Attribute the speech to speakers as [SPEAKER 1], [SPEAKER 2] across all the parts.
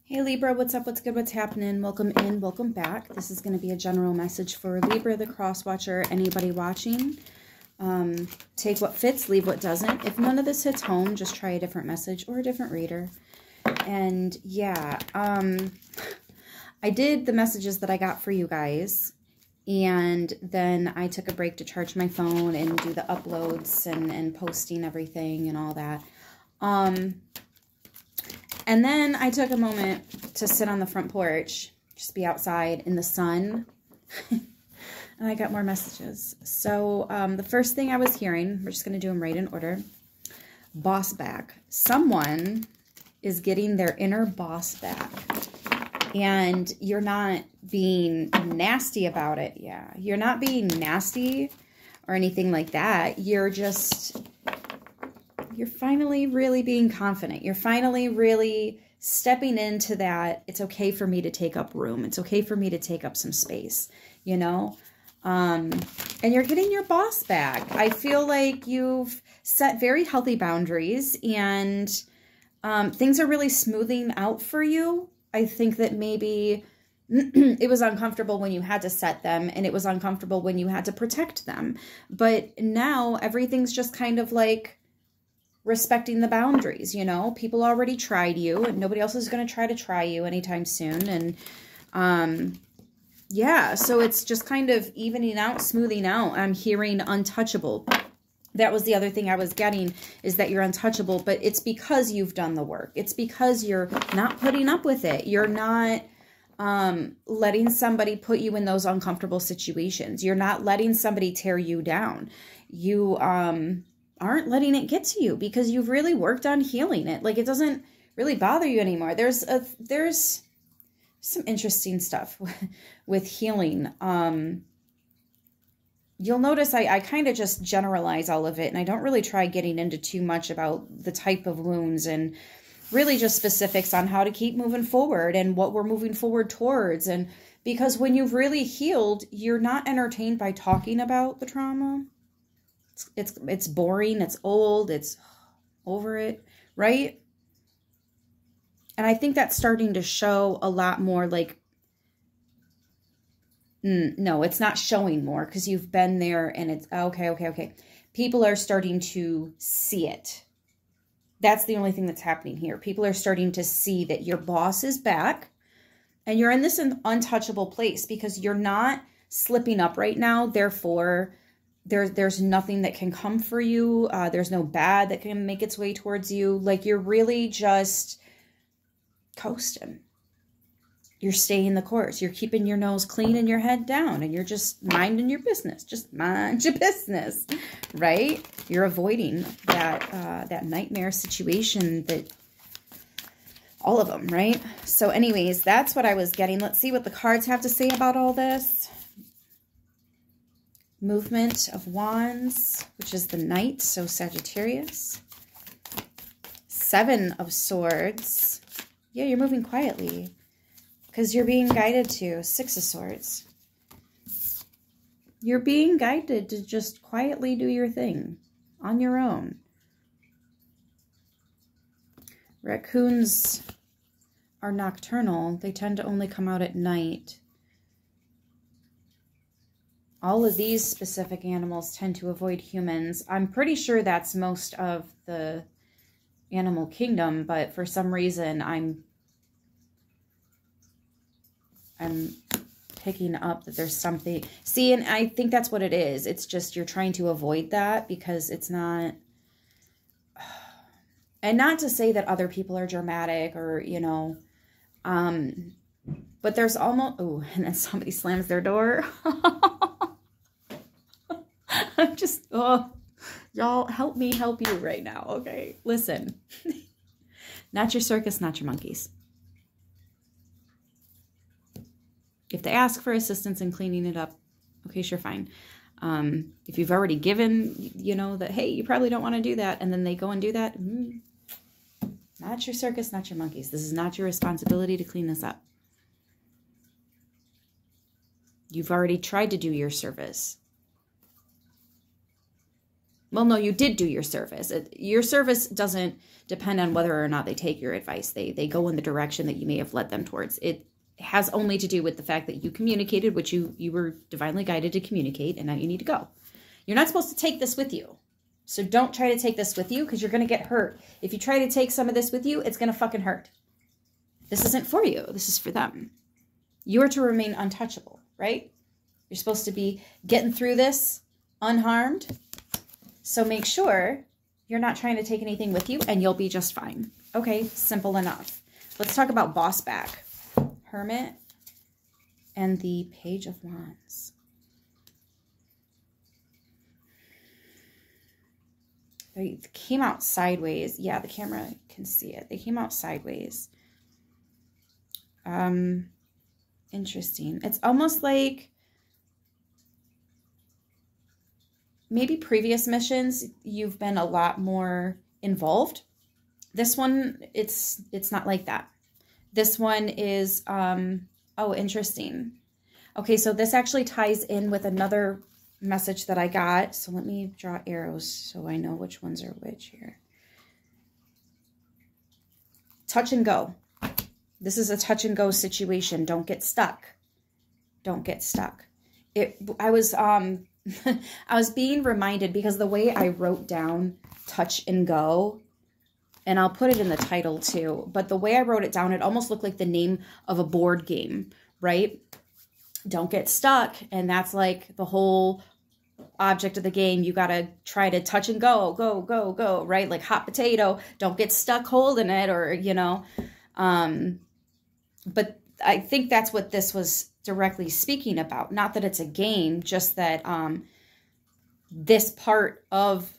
[SPEAKER 1] Hey Libra, what's up? What's good? What's happening? Welcome in, welcome back. This is going to be a general message for Libra, the cross watcher, anybody watching. Take what fits, leave what doesn't. If none of this hits home, just try a different message or a different reader. And yeah, I did the messages that I got for you guys. And then I took a break to charge my phone and do the uploads and posting everything and all that. And then I took a moment to sit on the front porch, just be outside in the sun, and I got more messages. So the first thing I was hearing, we're just going to do them right in order, boss back. Someone is getting their inner boss back, and you're not being nasty about it. Yeah, you're not being nasty or anything like that. You're finally really being confident. You're finally really stepping into that. It's okay for me to take up room. It's okay for me to take up some space, you know? And you're getting your boss back. I feel like you've set very healthy boundaries and things are really smoothing out for you. I think that maybe it was uncomfortable when you had to set them, and it was uncomfortable when you had to protect them. But now everything's just kind of like respecting the boundaries, you know? People already tried you, and nobody else is going to try you anytime soon. And yeah, so it's just kind of evening out, smoothing out. I'm hearing untouchable. That was the other thing I was getting, is that you're untouchable, but it's because you've done the work. It's because you're not putting up with it. You're not letting somebody put you in those uncomfortable situations. You're not letting somebody tear you down. You aren't letting it get to you because you've really worked on healing it. Like, it doesn't really bother you anymore. There's some interesting stuff with healing. You'll notice I kind of just generalize all of it, and I don't really try getting into too much about the type of wounds, and really just specifics on how to keep moving forward and what we're moving forward towards. And because when you've really healed, you're not entertained by talking about the trauma. It's boring, it's old, it's over it, right? And I think that's starting to show a lot more. Like, no, it's not showing more because you've been there, and it's okay. People are starting to see it. That's the only thing that's happening here. People are starting to see that your boss is back, and you're in this untouchable place because you're not slipping up right now. Therefore, there's nothing that can come for you. There's no bad that can make its way towards you. Like, you're really just coasting. You're staying the course. You're keeping your nose clean and your head down, and you're just minding your business. Just mind your business, right? You're avoiding that nightmare situation, that all of them, right? So anyways, that's what I was getting. Let's see what the cards have to say about all this. Movement of Wands, which is the Knight, so Sagittarius. Seven of Swords. Yeah, you're moving quietly because you're being guided to. Six of Swords. You're being guided to just quietly do your thing on your own. Raccoons are nocturnal. They tend to only come out at night. All of these specific animals tend to avoid humans. I'm pretty sure that's most of the animal kingdom, but for some reason I'm picking up that there's something. See, and I think that's what it is. It's just you're trying to avoid that because it's not. And not to say that other people are dramatic or, you know, but there's almost, oh, and then somebody slams their door. I'm just, oh, y'all help me help you right now. Okay, listen, not your circus, not your monkeys. If they ask for assistance in cleaning it up, okay, sure, fine. If you've already given, you know, that, hey, you probably don't want to do that, and then they go and do that, not your circus, not your monkeys. This is not your responsibility to clean this up. You've already tried to do your service. Well, no, you did do your service. Your service doesn't depend on whether or not they take your advice. They go in the direction that you may have led them towards. It has only to do with the fact that you communicated what you were divinely guided to communicate, and now you need to go. You're not supposed to take this with you. So don't try to take this with you, because you're going to get hurt. If you try to take some of this with you, it's going to fucking hurt. This isn't for you. This is for them. You are to remain untouchable, right? You're supposed to be getting through this unharmed. So make sure you're not trying to take anything with you, and you'll be just fine. Okay, simple enough. Let's talk about boss back. Hermit and the Page of Wands. They came out sideways. Yeah, the camera can see it. They came out sideways. Interesting. It's almost like maybe previous missions, you've been a lot more involved. This one, it's not like that. This one is, oh, interesting. Okay, so this actually ties in with another message that I got. So let me draw arrows so I know which ones are which here. Touch and go. This is a touch and go situation. Don't get stuck. Don't get stuck. I was being reminded, because the way I wrote down touch and go, and I'll put it in the title too, but the way I wrote it down, it almost looked like the name of a board game, right? Don't get stuck. And that's like the whole object of the game. You got to try to touch and go, go, go, go, right? Like hot potato. Don't get stuck holding it, or, you know. But I think that's what this was directly speaking about. Not that it's a game, just that this part of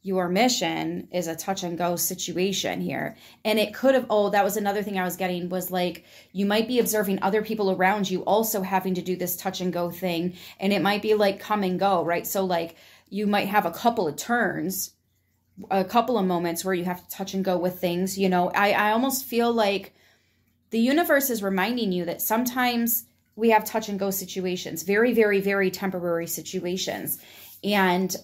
[SPEAKER 1] your mission is a touch and go situation here. And it could have, oh, that was another thing I was getting, was like, you might be observing other people around you also having to do this touch and go thing. And it might be like come and go, right? So like you might have a couple of turns, a couple of moments where you have to touch and go with things. You know, I almost feel like the universe is reminding you that sometimes we have touch and go situations, very, very, very temporary situations. And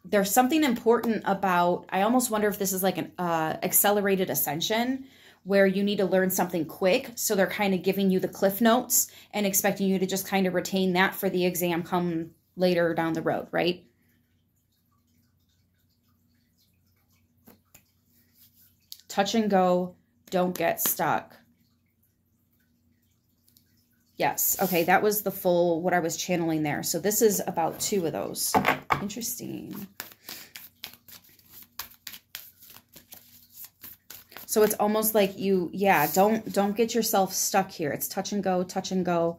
[SPEAKER 1] there's something important about, I almost wonder if this is like an accelerated ascension, where you need to learn something quick. So they're kind of giving you the cliff notes and expecting you to just kind of retain that for the exam come later down the road, right? Touch and go, don't get stuck. Yes. Okay. That was the full, what I was channeling there. So this is about 2 of those. Interesting. So it's almost like you, yeah, don't get yourself stuck here. It's touch and go, touch and go.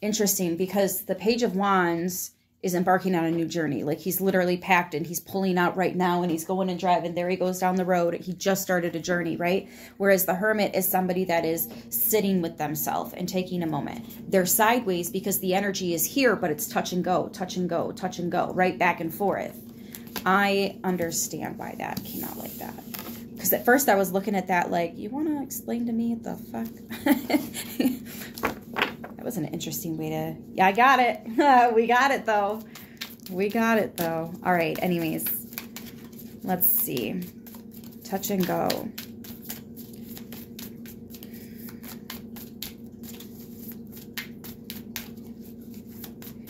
[SPEAKER 1] Interesting, because the Page of Wands is embarking on a new journey. Like he's literally packed and he's pulling out right now and he's going and driving. There he goes down the road. He just started a journey, right? Whereas the Hermit is somebody that is sitting with themselves and taking a moment. They're sideways because the energy is here, but it's touch and go, touch and go, touch and go, right back and forth. I understand why that came out like that. Because at first I was looking at that like, you want to explain to me what the fuck? That was an interesting way to... Yeah, I got it. We got it, though. We got it, though. All right, anyways. Let's see. Touch and go.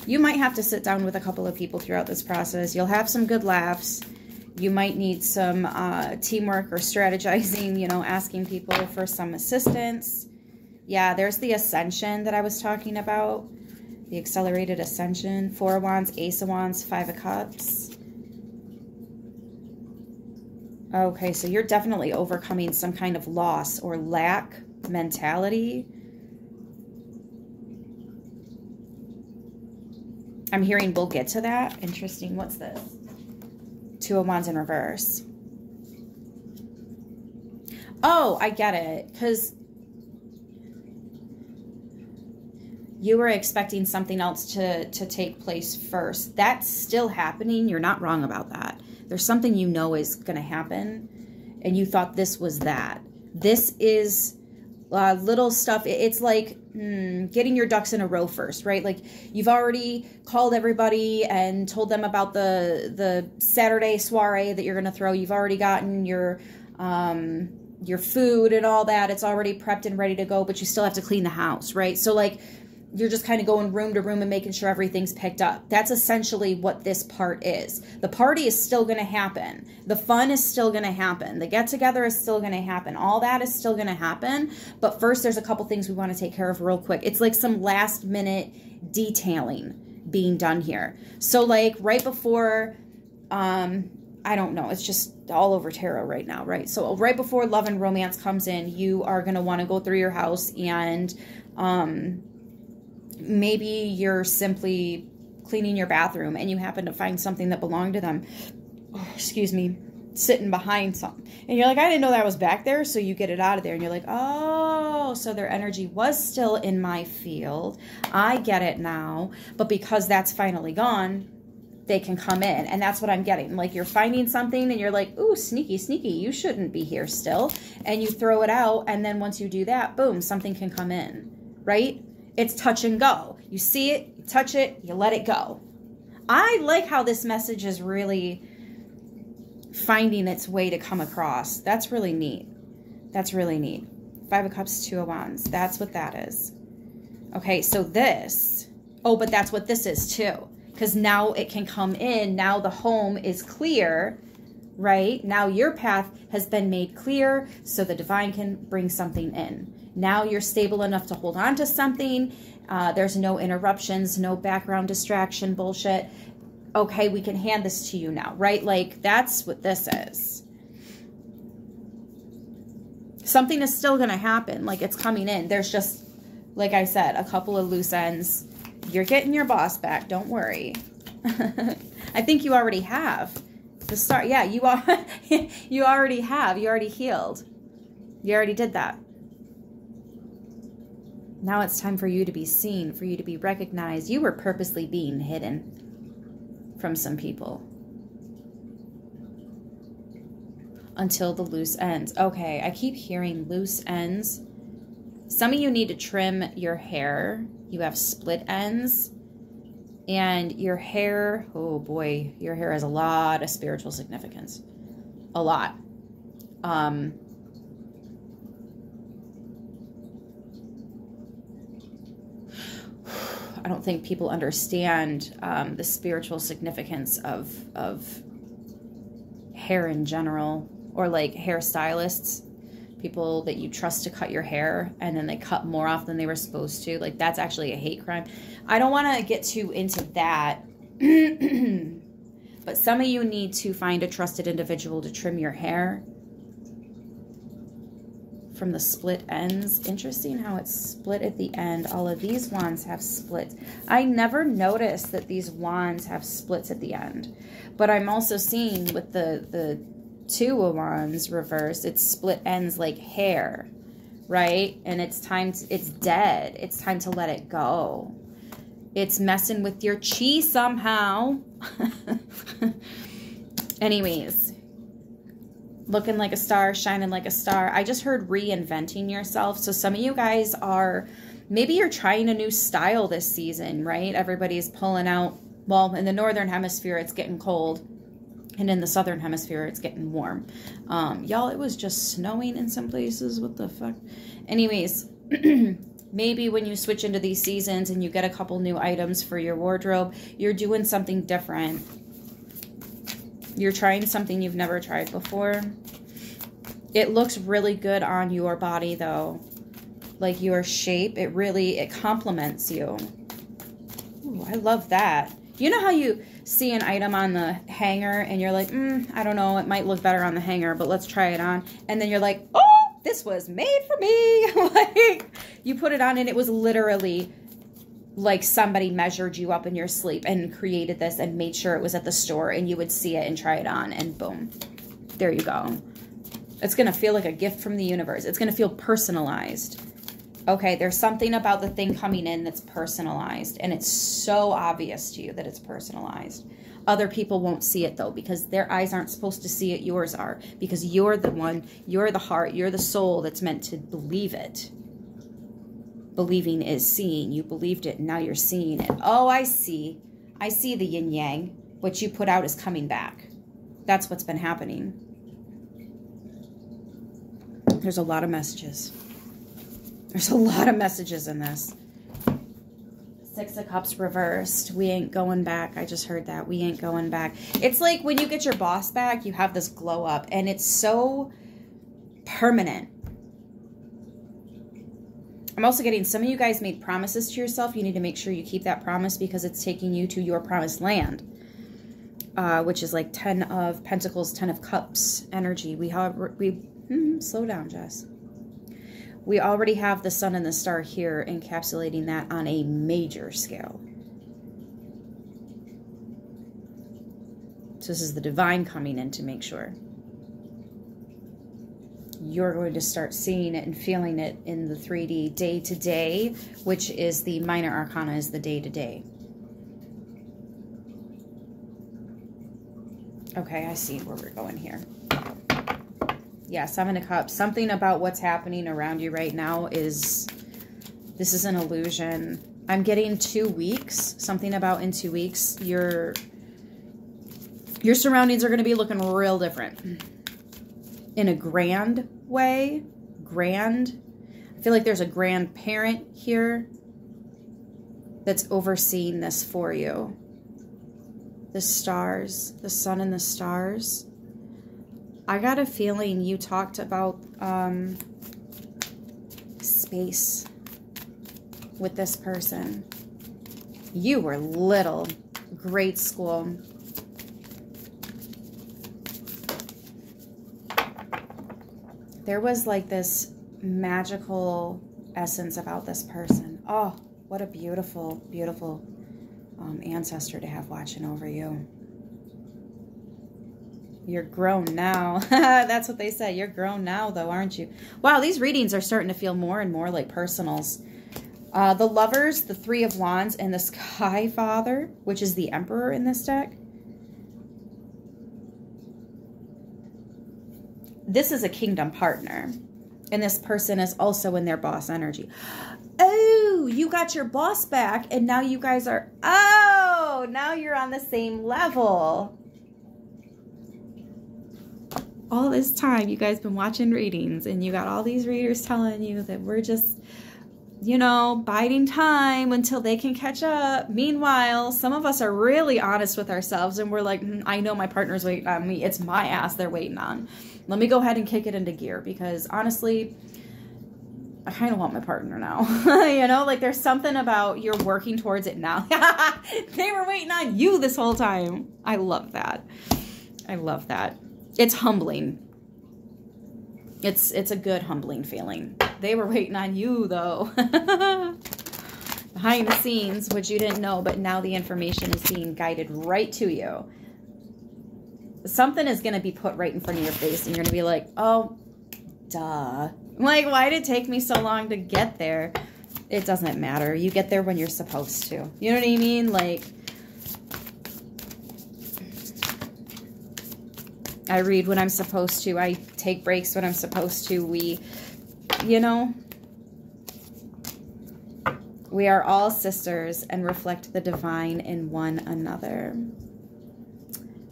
[SPEAKER 1] You might have to sit down with a couple of people throughout this process. You'll have some good laughs. You might need some teamwork or strategizing, you know, asking people for some assistance. Yeah, there's the ascension that I was talking about. The accelerated ascension. 4 of Wands, Ace of Wands, 5 of Cups. Okay, so you're definitely overcoming some kind of loss or lack mentality. I'm hearing we'll get to that. Interesting. What's this? 2 of Wands in reverse. Oh, I get it. Because you were expecting something else to take place first. That's still happening. You're not wrong about that. There's something you know is going to happen, and you thought this was that. This is little stuff. It's like getting your ducks in a row first, right? Like you've already called everybody and told them about the Saturday soiree that you're going to throw. You've already gotten your food and all that. It's already prepped and ready to go, but you still have to clean the house, right? So like you're just kind of going room to room and making sure everything's picked up. That's essentially what this part is. The party is still going to happen. The fun is still going to happen. The get-together is still going to happen. All that is still going to happen. But first, there's a couple things we want to take care of real quick. It's like some last-minute detailing being done here. So like right before, I don't know, it's just all over tarot right now, right? So right before love and romance comes in, you are going to want to go through your house and maybe you're simply cleaning your bathroom and you happen to find something that belonged to them, excuse me, sitting behind something. And you're like, I didn't know that was back there. So you get it out of there and you're like, oh, so their energy was still in my field. I get it now. But because that's finally gone, they can come in. And that's what I'm getting. Like you're finding something and you're like, ooh, sneaky, sneaky. You shouldn't be here still. And you throw it out. And then once you do that, boom, something can come in, right? It's touch and go. You see it, you touch it, you let it go. I like how this message is really finding its way to come across. That's really neat. That's really neat. 5 of Cups, 2 of Wands. That's what that is. Okay, so this. Oh, but that's what this is too. Because now it can come in. Now the home is clear, right? Now your path has been made clear so the divine can bring something in. Now you're stable enough to hold on to something. There's no interruptions, no background distraction bullshit. Okay, we can hand this to you now, right? Like, that's what this is. Something is still going to happen. Like, it's coming in. There's just, like I said, a couple of loose ends. You're getting your boss back. Don't worry. I think you already have. The start, yeah, you are. You already have. You already healed. You already did that. Now it's time for you to be seen, for you to be recognized. You were purposely being hidden from some people until the loose ends. Okay, I keep hearing loose ends. Some of you need to trim your hair. You have split ends. And your hair, oh boy, your hair has a lot of spiritual significance. A lot. I don't think people understand the spiritual significance of hair in general, or like hairstylists, people that you trust to cut your hair and then they cut more off than they were supposed to. Like, that's actually a hate crime. I don't want to get too into that, but some of you need to find a trusted individual to trim your hair from the split ends. Interesting how it's split at the end. All of these wands have splits. I never noticed that these wands have splits at the end, but I'm also seeing with the 2 of Wands reversed, it's split ends like hair, right? And it's time to, it's dead. It's time to let it go. It's messing with your chi somehow. Anyways, looking like a star, shining like a star. I just heard reinventing yourself. So some of you guys are, maybe you're trying a new style this season, right? Everybody's pulling out, well, in the northern hemisphere, it's getting cold. And in the southern hemisphere, it's getting warm. Y'all, it was just snowing in some places. What the fuck? Anyways, maybe when you switch into these seasons and you get a couple new items for your wardrobe, you're doing something different. You're trying something you've never tried before. It looks really good on your body, though. Like your shape, it complements you. Ooh, I love that. You know how you see an item on the hanger and you're like, I don't know, it might look better on the hanger, but let's try it on. And then you're like, oh, this was made for me. Like, you put it on and it was literally like somebody measured you up in your sleep and created this and made sure it was at the store and you would see it and try it on and boom, there you go. It's going to feel like a gift from the universe. It's going to feel personalized. Okay, there's something about the thing coming in that's personalized, and it's so obvious to you that it's personalized. Other people won't see it, though, because their eyes aren't supposed to see it. Yours are, because you're the one, you're the heart, you're the soul that's meant to believe it. Believing is seeing. You believed it, and now you're seeing it. Oh, I see. I see the yin yang. What you put out is coming back. That's what's been happening. There's a lot of messages. There's a lot of messages in this. Six of Cups reversed. We ain't going back. I just heard that. We ain't going back. It's like when you get your boss back, you have this glow up, and it's so permanent. I'm also getting some of you guys made promises to yourself. You need to make sure you keep that promise because it's taking you to your promised land, which is like 10 of Pentacles, 10 of Cups energy. Slow down, Jess. We already have the sun and the star here, encapsulating that on a major scale. So this is the divine coming in to make sure. You're going to start seeing it and feeling it in the 3D day-to-day, which is the minor arcana, is the day-to-day. Okay, I see where we're going here. Yeah, Seven of Cups. Something about what's happening around you right now is, this is an illusion. I'm getting 2 weeks. Something about in 2 weeks, your surroundings are going to be looking real different. In a grand way. Grand. I feel like there's a grandparent here that's overseeing this for you. The stars, the sun and the stars. I got a feeling you talked about space with this person. You were little. Grade school. There was like this magical essence about this person. Oh, what a beautiful, beautiful ancestor to have watching over you. You're grown now. That's what they say. You're grown now, though, aren't you? Wow, these readings are starting to feel more and more like personals. The Lovers, the Three of Wands, and the Sky Father, which is the Emperor in this deck. This is a kingdom partner. And this person is also in their boss energy. Oh, you got your boss back, and now you guys are... Oh, now you're on the same level. All this time, you guys been watching readings, and you got all these readers telling you that we're just, you know, biding time until they can catch up. Meanwhile, some of us are really honest with ourselves, and we're like, I know my partner's waiting on me. It's my ass they're waiting on. Let me go ahead and kick it into gear, because honestly, I kind of want my partner now. You know, like there's something about you're working towards it now. They were waiting on you this whole time. I love that. I love that. It's humbling. It's a good humbling feeling. They were waiting on you, though. Behind the scenes, which you didn't know, but now the information is being guided right to you. Something is going to be put right in front of your face, and you're going to be like, oh, duh. Like, why did it take me so long to get there? It doesn't matter. You get there when you're supposed to. You know what I mean? Like... I read when I'm supposed to. I take breaks when I'm supposed to. We, you know, we are all sisters and reflect the divine in one another.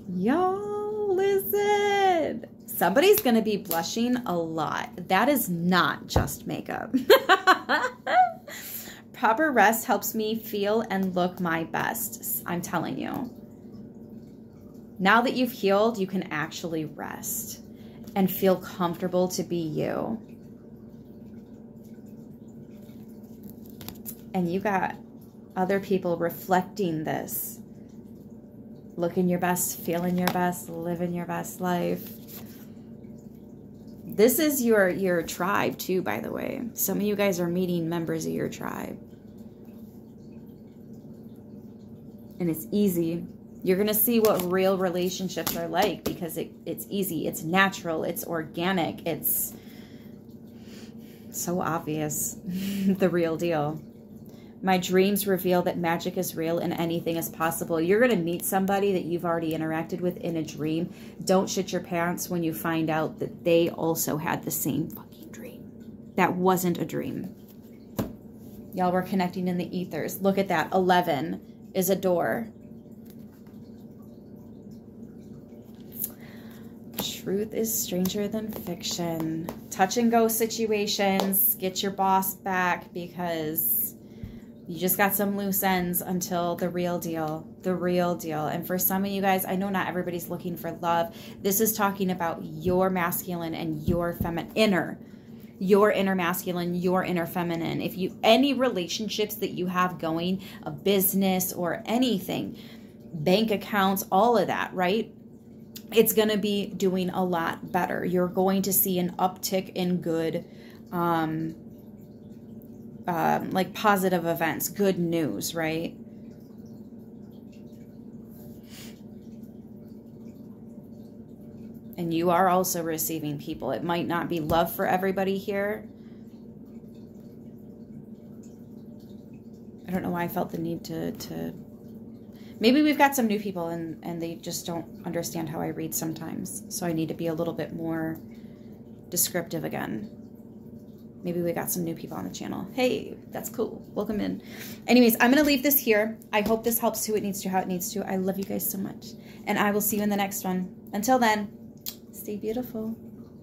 [SPEAKER 1] Y'all, listen. Somebody's going to be blushing a lot. That is not just makeup. Proper rest helps me feel and look my best. I'm telling you. Now that you've healed, you can actually rest and feel comfortable to be you. And you got other people reflecting this. Looking your best, feeling your best, living your best life. This is your tribe too, by the way. Some of you guys are meeting members of your tribe. And it's easy. You're going to see what real relationships are like because it's easy, it's natural, it's organic, it's so obvious, the real deal. My dreams reveal that magic is real and anything is possible. You're going to meet somebody that you've already interacted with in a dream. Don't shit your pants when you find out that they also had the same fucking dream. That wasn't a dream. Y'all were connecting in the ethers. Look at that. 11 is a door. Truth is stranger than fiction. Touch and go situations. Get your boss back because you just got some loose ends until the real deal. The real deal. And for some of you guys, I know not everybody's looking for love. This is talking about your masculine and your feminine, your inner masculine, your inner feminine. If you, any relationships that you have going, a business or anything, bank accounts, all of that, right? It's going to be doing a lot better. You're going to see an uptick in good, like positive events, good news, right? And you are also receiving people. It might not be love for everybody here. I don't know why I felt the need to maybe we've got some new people and they just don't understand how I read sometimes. So I need to be a little bit more descriptive again. Maybe we got some new people on the channel. Hey, that's cool. Welcome in. Anyways, I'm going to leave this here. I hope this helps who it needs to, how it needs to. I love you guys so much. And I will see you in the next one. Until then, stay beautiful.